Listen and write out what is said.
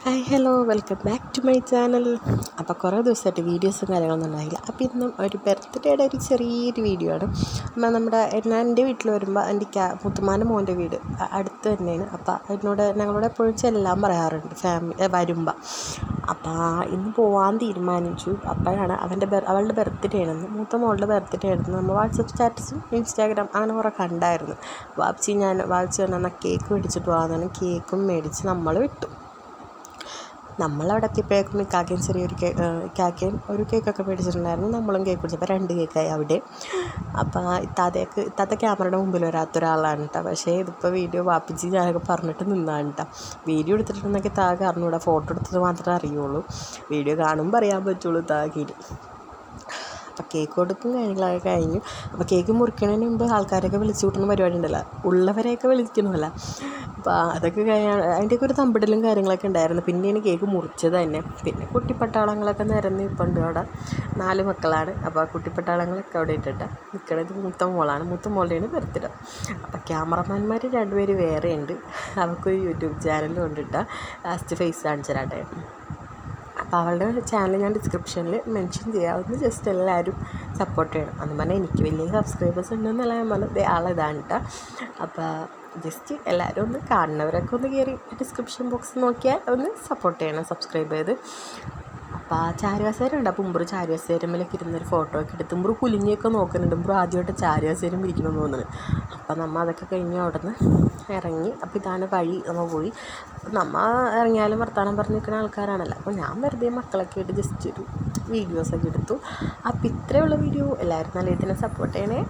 Hi hello welcome back to my channel. അപ്പോൾ കുറേ ദിവസമായിട്ട് വീഡിയോസും കാര്യങ്ങളൊന്നും ഉണ്ടായില്ല. അപ്പോൾ ഇന്നും ഒരു ബർത്ത്ഡേയുടെ ഒരു ചെറിയൊരു വീഡിയോ ആണ്. അപ്പോൾ ഞാൻ എൻ്റെ വീട്ടിൽ വരുമ്പോൾ എൻ്റെ മുത്തുമ്മാൻ്റെ മോൻ്റെ വീട് അടുത്ത് തന്നെയാണ്. അപ്പോൾ ഞങ്ങളോട് എപ്പോഴും ചെല്ലാൻ പറയാറുണ്ട് വരുമ്പോൾ. അപ്പോൾ ഇന്ന് പോകാൻ തീരുമാനിച്ചു. അപ്പോഴാണ് അവളുടെ ബർത്ത്ഡേ ആണെന്ന്, മൂത്ത മോളുടെ ബർത്ത്ഡേ ആണെന്ന് നമ്മൾ വാട്സപ്പ് സ്റ്റാറ്റസും ഇൻസ്റ്റാഗ്രാം അങ്ങനെ കുറേ കണ്ടായിരുന്നു. വാപ്സി എന്നാൽ കേക്ക് മേടിച്ചിട്ട് പോകാമെന്നാണ്. കേക്കും മേടിച്ച് നമ്മൾ വിട്ടു. നമ്മളവിടെ എത്തിയപ്പോഴേക്കും ഇക്കാക്കയും ഇക്കാക്കയും ഒരു കേക്കൊക്കെ മേടിച്ചിട്ടുണ്ടായിരുന്നു. നമ്മളും കേക്ക് മേടിച്ചപ്പോൾ 2 കേക്കായി അവിടെ. അപ്പോൾ ഇത്താത്ത ക്യാമറയുടെ മുമ്പിൽ വരാത്തൊരാളാണ് കേട്ടോ. പക്ഷേ ഇതിപ്പോൾ വീഡിയോ വാപ്പിച്ച് ഞാനൊക്കെ പറഞ്ഞിട്ട് നിന്നാണ് കേട്ടോ. വീഡിയോ എടുത്തിട്ടുണ്ടെങ്കിൽ താഴെ അറിഞ്ഞൂടാ, ഫോട്ടോ എടുത്തത് മാത്രമേ അറിയുള്ളൂ. വീഡിയോ കാണുമ്പോൾ അറിയാൻ പറ്റുള്ളൂ താഴെ. അപ്പോൾ കേക്ക് കൊടുക്കും കാര്യങ്ങളൊക്കെ കഴിഞ്ഞു. അപ്പോൾ കേക്ക് മുറിക്കുന്നതിന് മുമ്പ് ആൾക്കാരൊക്കെ വിളിച്ചു കൂട്ടുന്ന പരിപാടി ഉണ്ടല്ലോ, ഉള്ളവരെയൊക്കെ വിളിക്കണമല്ല. അപ്പോൾ അതൊക്കെ അതിൻ്റെയൊക്കെ ഒരു തമ്പിടലും കാര്യങ്ങളൊക്കെ ഉണ്ടായിരുന്നു. പിന്നെയാണ് കേക്ക് മുറിച്ചത് തന്നെ. പിന്നെ കുട്ടിപ്പട്ടാളങ്ങളൊക്കെ നിരന്ന് ഇപ്പുണ്ട് അവിടെ. 4 മക്കളാണ്. അപ്പോൾ കുട്ടിപ്പട്ടാളങ്ങളൊക്കെ അവിടെ ഇട്ടിട്ട് നിൽക്കണത് മൂത്ത മോളുടെയാണ് ബർത്ത്ഡേ. അപ്പോൾ ക്യാമറമാന്മാർ 2 പേര് വേറെ ഉണ്ട്. അവർക്കൊരു യൂട്യൂബ് ചാനലും കൊണ്ടിട്ട് ലാസ്റ്റ് ഫേസ് കാണിച്ചു തരാട്ടെ. അപ്പോൾ അവളുടെ ചാനൽ ഞാൻ ഡിസ്ക്രിപ്ഷനിൽ മെൻഷൻ ചെയ്യാം. അതൊന്ന് ജസ്റ്റ് എല്ലാവരും സപ്പോർട്ട് ചെയ്യണം. അന്ന് പറഞ്ഞാൽ എനിക്ക് വലിയ സബ്സ്ക്രൈബേഴ്സ് ഉണ്ടെന്നല്ല ഞാൻ പറഞ്ഞത്, ആളിതാണ് കേട്ടോ. അപ്പോൾ ജസ്റ്റ് എല്ലാവരും ഒന്ന് കാണുന്നവരൊക്കെ ഒന്ന് കയറി ഡിസ്ക്രിപ്ഷൻ ബോക്സ് നോക്കിയാൽ ഒന്ന് സപ്പോർട്ട് ചെയ്യണം, സബ്സ്ക്രൈബ് ചെയ്ത്. അപ്പോൾ ആ ചാരുകസേര ഉണ്ട്. അപ്പോൾ ഉമ്പറ് ചാരുകസേരമ്മലൊക്കെ ഇരുന്നൊരു ഫോട്ടോ ഒക്കെ എടുത്ത് ഉമ്പറ് കുലുങ്ങിയൊക്കെ നോക്കുന്നുണ്ട്. ഉമ്പറ് ആദ്യമായിട്ട് ചാരുകസേരം ഇരിക്കണമെന്ന് തോന്നുന്നത്. അപ്പം നമ്മൾ അതൊക്കെ കഴിഞ്ഞ് അവിടെ നിന്ന് ഇറങ്ങി. അപ്പോൾ ഇതാണ് വഴി. നമ്മൾ പോയി. നമ്മൾ ഇറങ്ങിയാലും വർത്താനം പറഞ്ഞ് നിൽക്കുന്ന ആൾക്കാരാണല്ലോ. അപ്പോൾ ഞാൻ വെറുതെ മക്കളൊക്കെ ആയിട്ട് ജസ്റ്റ് ഒരു വീഡിയോസൊക്കെ എടുത്തു. അപ്പോൾ ഇത്രയുള്ള വീഡിയോ. എല്ലാവരും നല്ല ഇതിനെ സപ്പോർട്ട് ചെയ്യണേ.